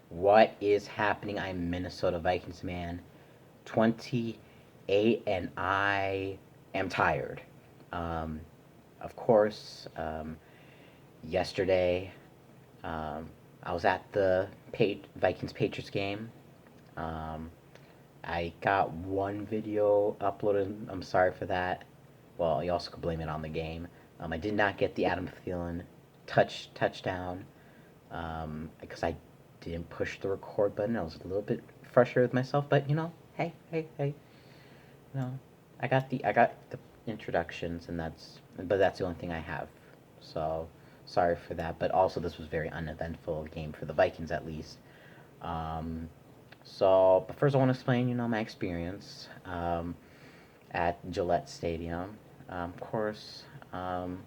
What is happening? I'm Minnesota Vikings man, 28, and I am tired. Um, of course, yesterday I was at the Vikings Patriots game. Um, I got one video uploaded. I'm sorry for that. Well, you also could blame it on the game. I did not get the Adam Thielen touchdown because I didn't push the record button. I was a little bit frustrated with myself, but hey, you know, I got the introductions, and that's the only thing I have. So sorry for that. But also, this was a very uneventful game for the Vikings, at least. Um, but first, I want to explain, my experience at Gillette Stadium. Of course, and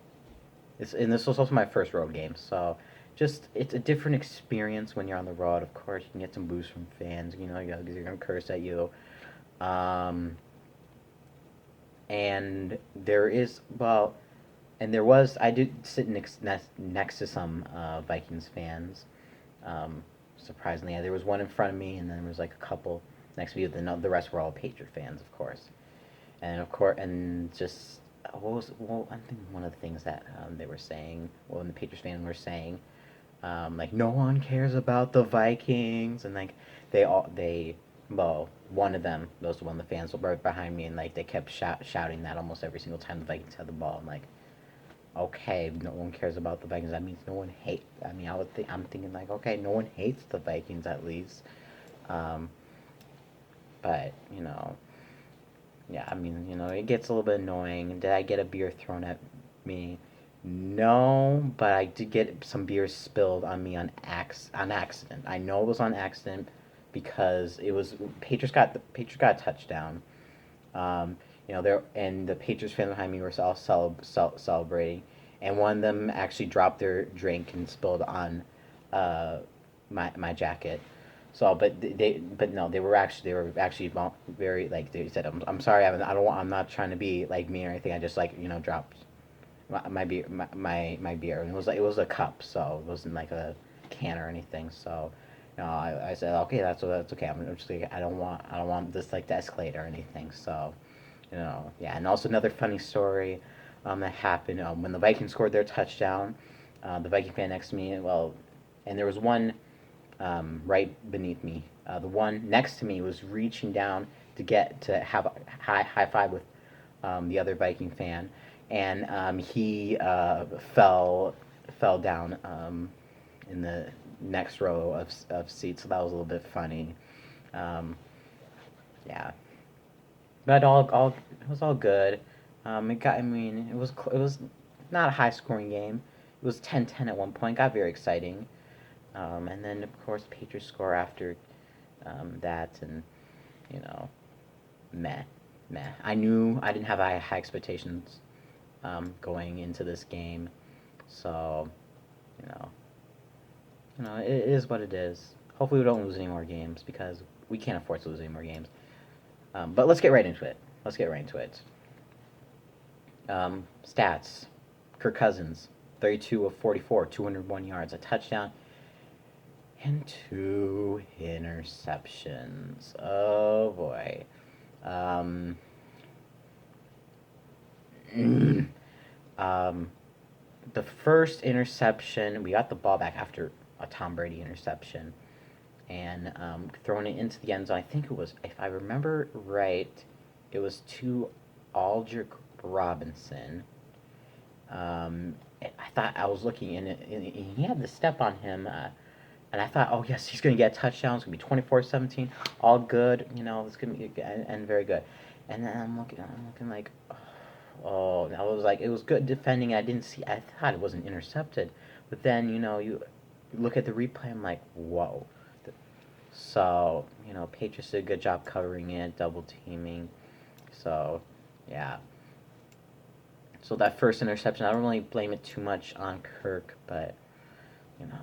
this was also my first road game, so just it's a different experience when you're on the road. Of course, you can get some booze from fans, because they're gonna curse at you. Um, and there is well, and there was I did sit next to some Vikings fans. Um, Surprisingly, there was one in front of me, and then there was like a couple next to me. The rest were all Patriot fans, of course, and just I think one of the things that they were saying, well, the Patriots fans were saying, like no one cares about the Vikings, and like they well, one of them, those one of the fans were right behind me, and like they kept shouting that almost every single time the Vikings had the ball. I'm like, okay, no one cares about the Vikings. That means no one hate. I mean, I'm thinking like, okay, no one hates the Vikings at least. Um, but yeah, I mean, it gets a little bit annoying. Did I get a beer thrown at me? No, but I did get some beer spilled on me on accident. I know it was on accident because it was Patriots got a touchdown. There and the Patriots fans behind me were all celebrating, and one of them actually dropped their drink and spilled on uh, my jacket. So, but no, they were actually very like they said, I'm sorry, I'm not trying to be like mean or anything. I just like dropped my beer, my beer, and it was a cup, so it wasn't like a can or anything. So, I said, okay, that's okay. I'm just like, I don't want this like to escalate or anything. So, yeah. And also another funny story that happened when the Vikings scored their touchdown. The Viking fan next to me, well, and there was one right beneath me. The one next to me was reaching down to have a high five with the other Viking fan, and he fell down in the next row of seats. So that was a little bit funny. Um, yeah, but all it was all good. I mean, it was not a high scoring game. It was 10-10 at one point. Got very exciting. And then of course Patriots score after that, and you know, meh, meh. I knew I didn't have high expectations going into this game, so you know, it is what it is. Hopefully, we don't lose any more games because we can't afford to lose any more games. But let's get right into it. Let's get right into it. Stats: Kirk Cousins, 32 of 44, 201 yards, a touchdown, and two interceptions. Oh boy. Um, um, the first interception, we got the ball back after a Tom Brady interception, and throwing it into the end zone. I think it was, if I remember right, it was to Aldrich Robinson. I thought I was looking in it, and he had the step on him. And I thought, oh yes, he's going to get a touchdown. It's going to be 24-17, all good. It's going to be and very good. And then I'm looking like, oh, and I was like, it was good defending. I thought it wasn't intercepted, but then you look at the replay. I'm like, whoa. So Patriots did a good job covering it, double teaming. So yeah. So that first interception, I don't really blame it too much on Kirk, but you know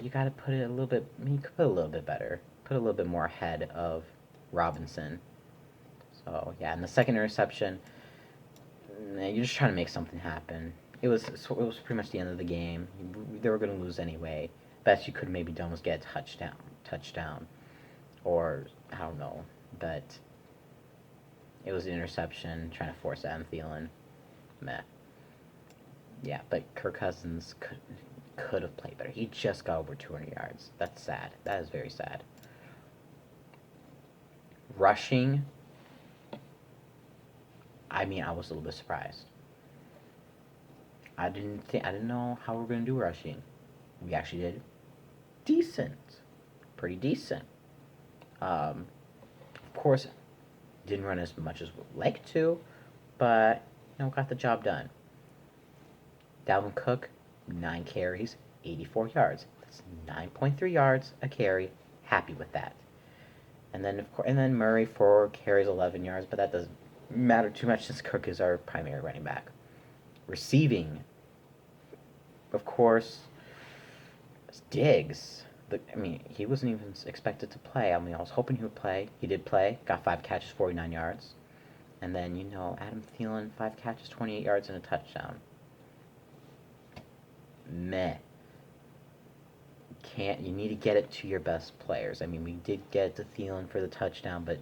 you got to put it a little bit. I mean, you could put a little bit better, put a little bit more ahead of Robinson. So yeah, and the second interception, you're just trying to make something happen. It was pretty much the end of the game. They were going to lose anyway. best you could maybe done was get a touchdown, or I don't know, but it was an interception trying to force Adam Thielen. Meh. Yeah, but Kirk Cousins could have played better. He just got over 200 yards. That's sad. That is very sad. Rushing, I mean, I was a little bit surprised. I didn't know how we were gonna do rushing. We actually did decent, pretty decent. Of course, didn't run as much as we'd like to, but got the job done. Dalvin Cook, 9 carries, 84 yards. That's 9.3 yards a carry. Happy with that. And then Murray 4 carries, 11 yards, but that doesn't matter too much since Cook is our primary running back. Receiving, of course, Diggs. He wasn't even expected to play. I was hoping he would play. He did play. Got 5 catches, 49 yards. And then, Adam Thielen, 5 catches, 28 yards, and a touchdown. Meh. You need to get it to your best players. We did get it to Thielen for the touchdown, but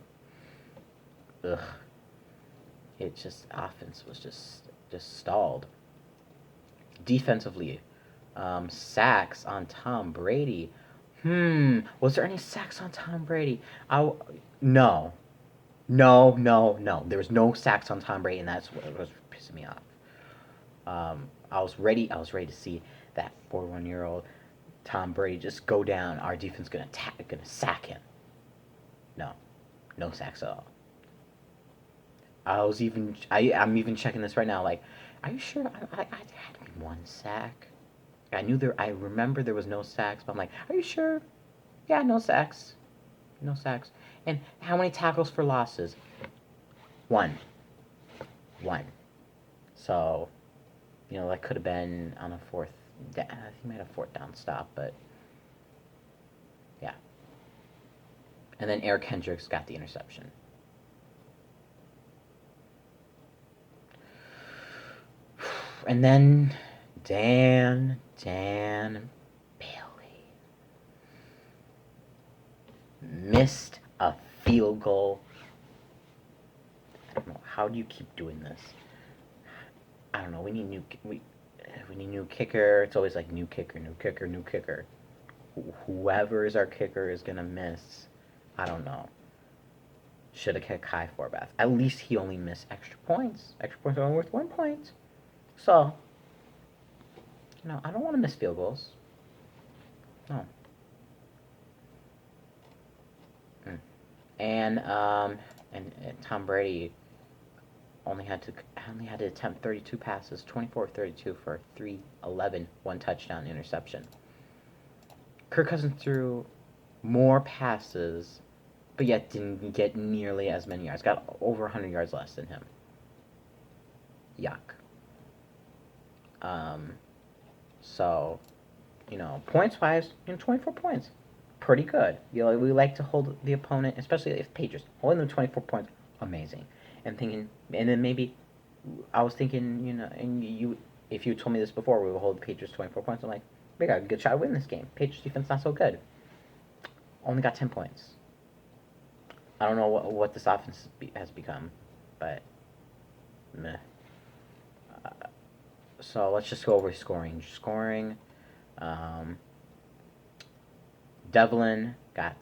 ugh. Offense was just stalled. Defensively, sacks on Tom Brady. Was there any sacks on Tom Brady? No. There was no sacks on Tom Brady, and that's what was pissing me off. I was ready to see that 41-year-old Tom Brady just go down. Our defense gonna sack him. No sacks at all. I'm even checking this right now. Like, are you sure? I had to be 1 sack. I remember there was no sacks, but I'm like, are you sure? Yeah, no sacks. No sacks. And how many tackles for losses? 1. So, that could have been on a 4th. I think he made a 4th down stop, but yeah. And then Eric Hendricks got the interception. And then Dan Bailey missed a field goal. I don't know. How do you keep doing this? I don't know. We need new kicker. It's always like new kicker. Whoever is our kicker is gonna miss. I don't know. Should have kicked Kai Forbath. At least he only missed extra points. Extra points are only worth 1 point. So, I don't want to miss field goals. No. And Tom Brady only had to attempt 32 passes, 24 32 for 311, 1 touchdown, interception. Kirk Cousins threw more passes, but yet didn't get nearly as many yards. Got over 100 yards less than him. Yuck. So, points-wise, 24 points. Pretty good. We like to hold the opponent, especially if Patriots, holding them 24 points, amazing. And then maybe, I was thinking, and if you told me this before, we would hold the Patriots 24 points, I'm like, we got a good shot to win this game. Patriots defense not so good. Only got 10 points. I don't know what this offense has become, but meh. So let's just go over scoring. Devlin got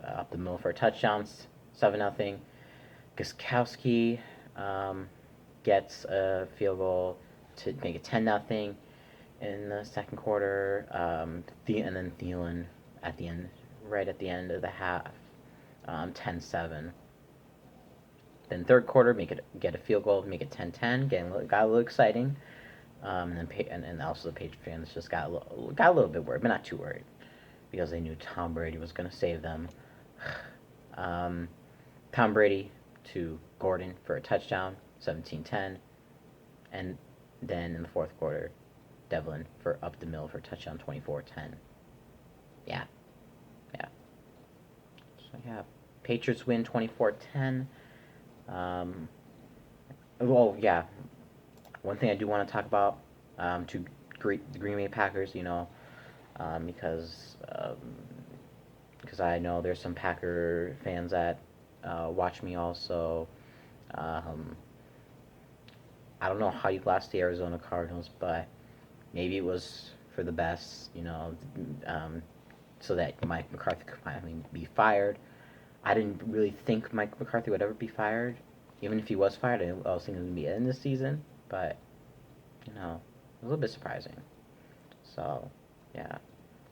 up the middle for a touchdown, 7-0. Gostkowski gets a field goal to make it 10-0 in the second quarter. And then Thielen right at the end of the half, 10-7. Then third quarter, get a field goal, make it 10-10. Got a little exciting. And also the Patriot fans just got a little bit worried, but not too worried, because they knew Tom Brady was going to save them. Tom Brady to Gordon for a touchdown, 17-10. And then in the fourth quarter, Devlin for up the middle for a touchdown, 24-10. Yeah. So yeah, Patriots win 24-10. Well, yeah. One thing I do want to talk about, to the Green Bay Packers, because I know there's some Packer fans that watch me also. Um, I don't know how you lost the Arizona Cardinals, but maybe it was for the best, so that Mike McCarthy could finally be fired. I didn't really think Mike McCarthy would ever be fired. Even if he was fired, I was thinking it would be in this season, but it was a little bit surprising. So, yeah.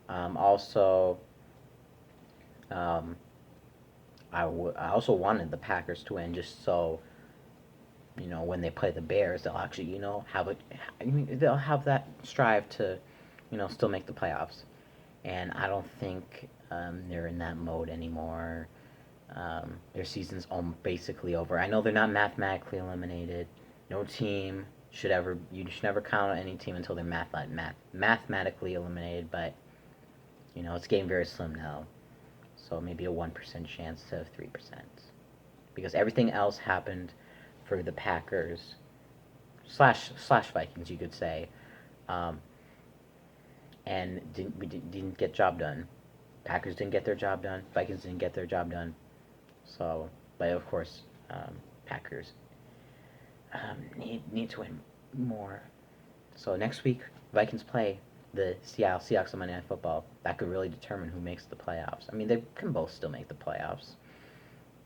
Also, um, I also wanted the Packers to win just so when they play the Bears, they'll actually have a I mean, they'll have that strive to still make the playoffs. And I don't think they're in that mode anymore. Their season's basically over. I know they're not mathematically eliminated. No team you should never count on any team until they're mathematically eliminated. But it's getting very slim now. So maybe a 1% chance to 3%, because everything else happened for the Packers slash Vikings, you could say, um, and didn't get job done. Packers didn't get their job done. Vikings didn't get their job done. So, but of course, Packers need to win more. So next week, Vikings play the Seattle Seahawks on Monday Night Football. That could really determine who makes the playoffs. I mean, they can both still make the playoffs,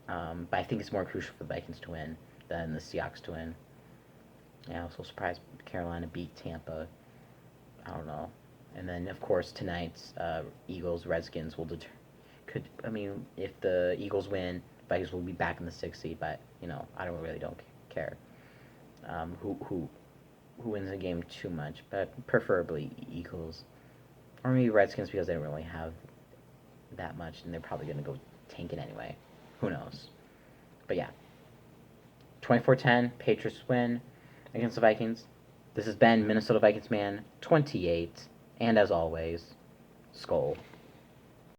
but I think it's more crucial for the Vikings to win than the Seahawks to win. Yeah, I was so surprised Carolina beat Tampa. I don't know. And then, of course, tonight's Eagles Redskins will if the Eagles win, Vikings will be back in the sixth seed. But I don't care who wins the game too much, but preferably Eagles or maybe Redskins because they don't really have that much, and they're probably gonna go tank it anyway. Who knows? But yeah, 24-10, Patriots win against the Vikings. This has been Minnesota Vikings Man 28, and as always, Skol.